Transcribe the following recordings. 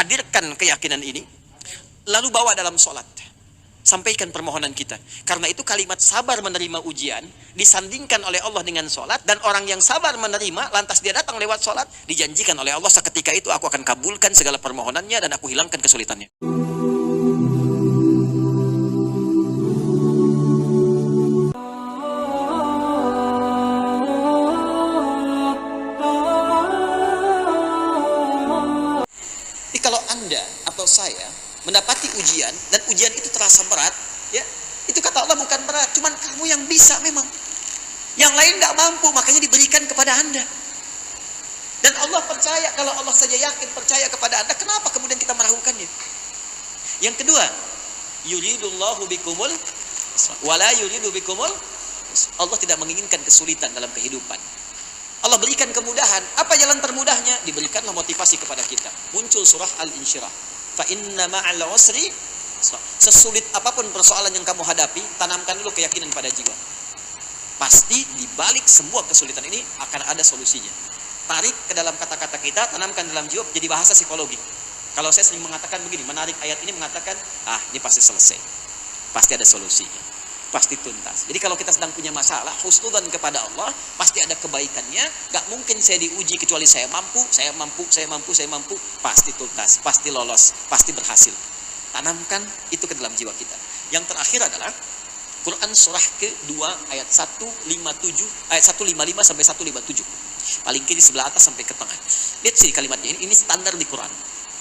hadirkan keyakinan ini, lalu bawa dalam sholat. Sampaikan permohonan kita. Karena itu kalimat sabar menerima ujian disandingkan oleh Allah dengan sholat, dan orang yang sabar menerima lantas dia datang lewat sholat, dijanjikan oleh Allah seketika itu aku akan kabulkan segala permohonannya dan aku hilangkan kesulitannya. Jadi kalau Anda atau saya mendapati ujian, dan ujian itu terasa berat, ya, itu kata Allah bukan berat, cuman kamu yang bisa memang. Yang lain nggak mampu, makanya diberikan kepada Anda. Dan Allah percaya, kalau Allah saja yakin percaya kepada Anda, kenapa kemudian kita meragukannya? Yang kedua, yuridullahu bikumul wala yuridu bikumul. Allah tidak menginginkan kesulitan dalam kehidupan. Allah berikan kemudahan. Apa jalan termudahnya? Diberikanlah motivasi kepada kita. Muncul surah Al-Insyirah. Fa inna ma'al usri, sesulit apapun persoalan yang kamu hadapi, tanamkan dulu keyakinan pada jiwa. Pasti di balik semua kesulitan ini akan ada solusinya. Tarik ke dalam kata-kata kita, tanamkan dalam jiwa, jadi bahasa psikologi. Kalau saya sering mengatakan begini, menarik ayat ini mengatakan, ini pasti selesai. Pasti ada solusinya. Pasti tuntas. Jadi kalau kita sedang punya masalah, husnudzan kepada Allah, pasti ada kebaikannya. Gak mungkin saya diuji kecuali saya mampu, saya mampu, saya mampu, saya mampu. Pasti tuntas, pasti lolos, pasti berhasil. Tanamkan itu ke dalam jiwa kita. Yang terakhir adalah Quran surah ke-2 ayat 157, ayat 155 sampai 157. Paling kiri sebelah atas sampai ke tengah. Lihat sini kalimatnya, ini standar di Quran.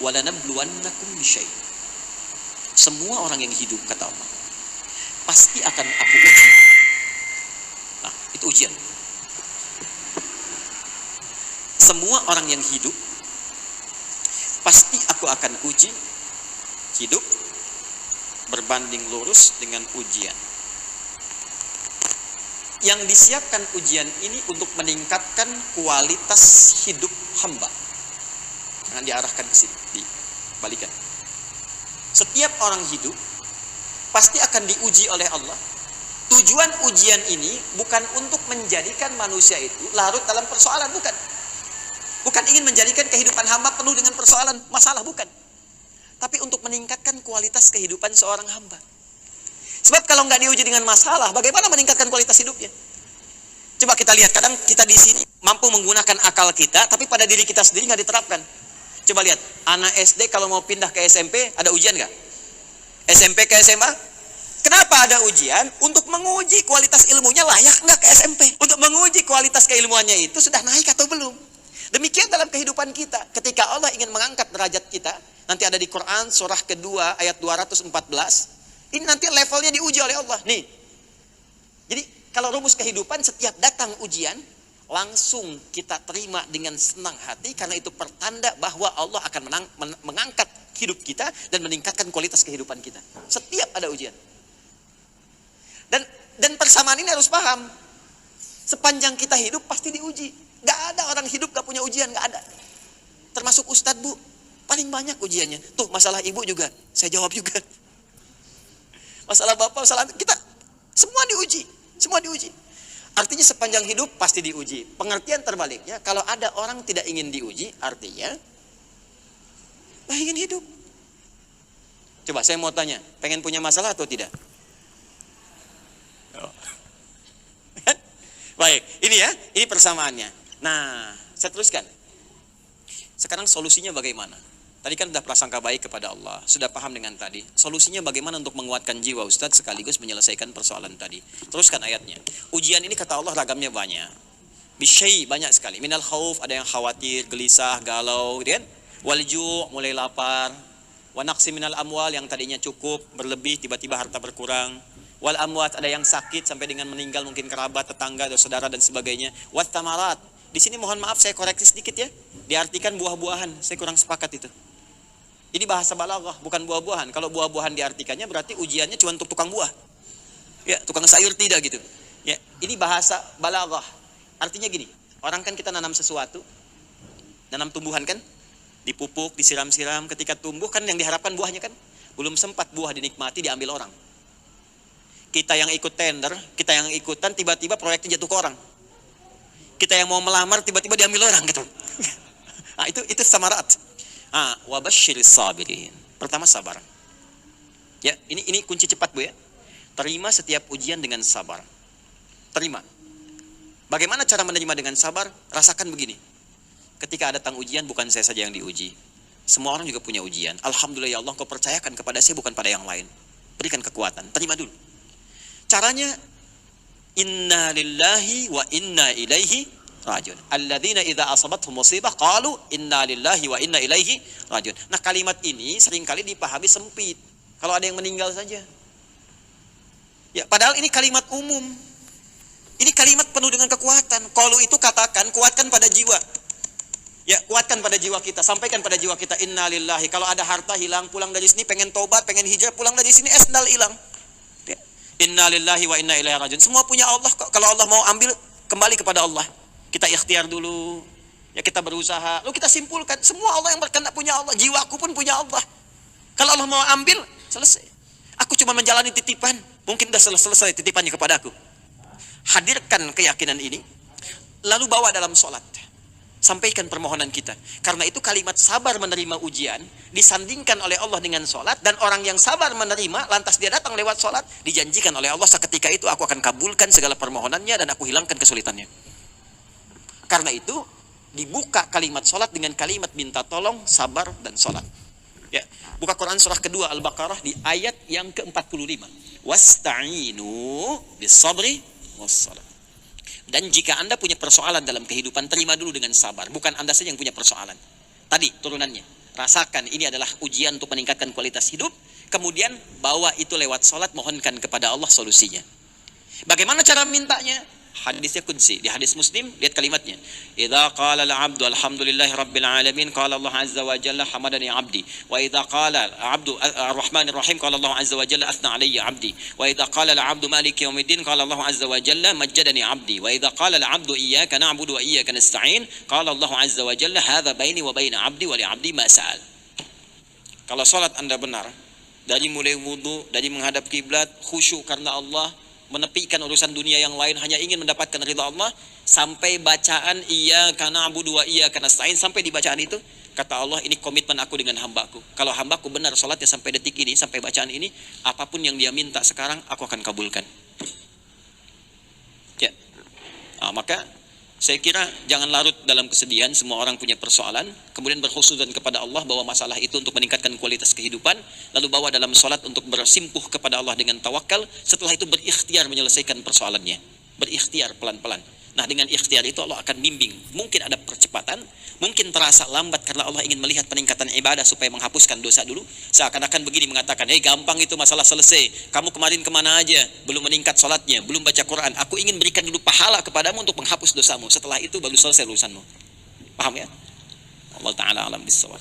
Walanabluwannakum bisyai'. Semua orang yang hidup, kata Allah, pasti akan aku uji. Nah, itu ujian. Semua orang yang hidup pasti aku akan uji. Hidup berbanding lurus dengan ujian. Yang disiapkan ujian ini untuk meningkatkan kualitas hidup hamba. Jangan diarahkan ke sini, dibalikan. Setiap orang hidup pasti akan diuji oleh Allah. Tujuan ujian ini bukan untuk menjadikan manusia itu larut dalam persoalan, bukan. Bukan ingin menjadikan kehidupan hamba penuh dengan persoalan, masalah, bukan. Tapi untuk meningkatkan kualitas kehidupan seorang hamba. Sebab kalau nggak diuji dengan masalah, bagaimana meningkatkan kualitas hidupnya? Coba kita lihat, kadang kita di sini mampu menggunakan akal kita, tapi pada diri kita sendiri nggak diterapkan. Coba lihat, anak SD kalau mau pindah ke SMP, ada ujian nggak? SMP ke SMA? Kenapa ada ujian? Untuk menguji kualitas ilmunya layak nggak ke SMP. Untuk menguji kualitas keilmuannya itu sudah naik atau belum. Demikian dalam kehidupan kita. Ketika Allah ingin mengangkat derajat kita, nanti ada di Quran surah kedua ayat 214. Ini nanti levelnya diuji oleh Allah. Nih. Jadi kalau rumus kehidupan, setiap datang ujian, langsung kita terima dengan senang hati, karena itu pertanda bahwa Allah akan mengangkat hidup kita dan meningkatkan kualitas kehidupan kita. Setiap ada ujian. Dan persamaan ini harus paham. Sepanjang kita hidup pasti diuji. Gak ada orang hidup gak punya ujian, gak ada. Termasuk Ustadz, Bu, paling banyak ujiannya. Tuh masalah ibu juga, saya jawab juga. Masalah bapak, masalah kita, semua diuji. Semua diuji. Artinya sepanjang hidup pasti diuji. Pengertian terbaliknya, kalau ada orang tidak ingin diuji, artinya ingin hidup. Coba saya mau tanya, pengen punya masalah atau tidak? Oh. Baik, ini ya, ini persamaannya. Nah, saya teruskan. Sekarang solusinya bagaimana? Tadi kan sudah prasangka baik kepada Allah, sudah paham dengan tadi. Solusinya bagaimana untuk menguatkan jiwa Ustadz sekaligus menyelesaikan persoalan tadi. Teruskan ayatnya. Ujian ini kata Allah ragamnya banyak. Bisyai, banyak sekali. Minal khauf, ada yang khawatir, gelisah, galau, gitu kan? Walju', mulai lapar. Wa naqsi minal amwal, yang tadinya cukup, berlebih, tiba-tiba harta berkurang. Wal amwat, ada yang sakit sampai dengan meninggal, mungkin kerabat, tetangga, atau saudara dan sebagainya. Wat tamarat, di sini mohon maaf saya koreksi sedikit ya. Diartikan buah-buahan, saya kurang sepakat itu. Ini bahasa balaghah, bukan buah-buahan. Kalau buah-buahan diartikannya berarti ujiannya cuma untuk tukang buah. Ya, tukang sayur tidak gitu. Ya, ini bahasa balaghah. Artinya gini, orang kan kita nanam sesuatu, nanam tumbuhan kan, dipupuk, disiram-siram, ketika tumbuh kan yang diharapkan buahnya kan, belum sempat buah dinikmati diambil orang. Kita yang ikut tender, kita yang ikutan, tiba-tiba proyeknya jatuh ke orang. Kita yang mau melamar, tiba-tiba diambil orang gitu. Nah, itu samarat. Wa basyiris sabirin. Pertama sabar. Ya, ini kunci cepat Bu ya. Terima setiap ujian dengan sabar. Terima. Bagaimana cara menerima dengan sabar? Rasakan begini. Ketika datang ujian, bukan saya saja yang diuji. Semua orang juga punya ujian. Alhamdulillah ya Allah, Kau percayakan kepada saya, bukan pada yang lain. Berikan kekuatan. Terima dulu. Caranya, inna lillahi wa inna ilaihi rajiun. Alladzina idza asabathum musibah qalu inna lillahi wa inna ilaihi rajiun. Nah, kalimat ini seringkali dipahami sempit. Kalau ada yang meninggal saja. Ya, padahal ini kalimat umum. Ini kalimat penuh dengan kekuatan. Qalu itu katakan, kuatkan pada jiwa. Ya, kuatkan pada jiwa kita, sampaikan pada jiwa kita, inna lillahi. Kalau ada harta hilang, pulang dari sini, pengen tobat, pengen hijrah, pulang dari sini, sendal hilang. Ya. Inna lillahi wa inna ilaihi rajiun. Semua punya Allah. Kalau Allah mau ambil, kembali kepada Allah. Kita ikhtiar dulu. Ya, kita berusaha. Lalu kita simpulkan, semua Allah yang berkehendak punya Allah. Jiwaku pun punya Allah. Kalau Allah mau ambil, selesai. Aku cuma menjalani titipan. Mungkin sudah selesai titipannya kepadaku. Hadirkan keyakinan ini. Lalu bawa dalam sholat. Sampaikan permohonan kita. Karena itu kalimat sabar menerima ujian disandingkan oleh Allah dengan sholat. Dan orang yang sabar menerima, lantas dia datang lewat sholat, dijanjikan oleh Allah seketika itu aku akan kabulkan segala permohonannya dan aku hilangkan kesulitannya. Karena itu dibuka kalimat sholat dengan kalimat minta tolong, sabar, dan sholat. Ya, buka Quran surah kedua Al-Baqarah di ayat yang ke-45. Wasta'inu bis-sabri was-salat. Dan jika Anda punya persoalan dalam kehidupan, terima dulu dengan sabar. Bukan Anda saja yang punya persoalan. Tadi turunannya. Rasakan ini adalah ujian untuk meningkatkan kualitas hidup. Kemudian bawa itu lewat sholat, mohonkan kepada Allah solusinya. Bagaimana cara mintanya? Hadisnya qudsi. Di hadis Muslim, lihat kalimatnya. Idza qala al-'abdu alhamdulillahi rabbil alamin, qala Allah azza wa jalla hamadani 'abdi. Wa idza qala al-'abdu ar-rahmanir rahim, qala Allah azza wa jalla athna 'alayya 'abdi. Wa idza qala al-'abdu maliki yaumiddin, qala Allah azza wa jalla majjadani 'abdi. Wa idza qala al-'abdu iyyaka na'budu wa iyyaka nasta'in, qala Allah azza wa jalla hadza baini wa baina 'abdi wa li 'abdi ma sa'al. Kalau salat Anda benar, dari mulai wudu, dari menghadap kiblat, khusyuk karena Allah, menepikan urusan dunia yang lain, hanya ingin mendapatkan ridha Allah, sampai bacaan iyyaka na'budu wa iyyaka nasta'in, sampai di bacaan itu kata Allah, ini komitmen aku dengan hambaku. Kalau hambaku benar salatnya sampai detik ini, sampai bacaan ini, apapun yang dia minta sekarang aku akan kabulkan. Ya. Maka saya kira jangan larut dalam kesedihan. Semua orang punya persoalan. Kemudian berhusnudzon kepada Allah bahwa masalah itu untuk meningkatkan kualitas kehidupan. Lalu bawa dalam sholat untuk bersimpuh kepada Allah dengan tawakal. Setelah itu berikhtiar menyelesaikan persoalannya. Berikhtiar pelan-pelan. Nah, dengan ikhtiar itu Allah akan bimbing. Mungkin ada percepatan, mungkin terasa lambat karena Allah ingin melihat peningkatan ibadah supaya menghapuskan dosa dulu. Seakan-akan begini mengatakan, gampang itu masalah selesai. Kamu kemarin kemana aja? Belum meningkat sholatnya, belum baca Quran. Aku ingin berikan dulu pahala kepadamu untuk menghapus dosamu. Setelah itu baru selesai urusanmu. Paham ya? Allah Ta'ala alam bisawab.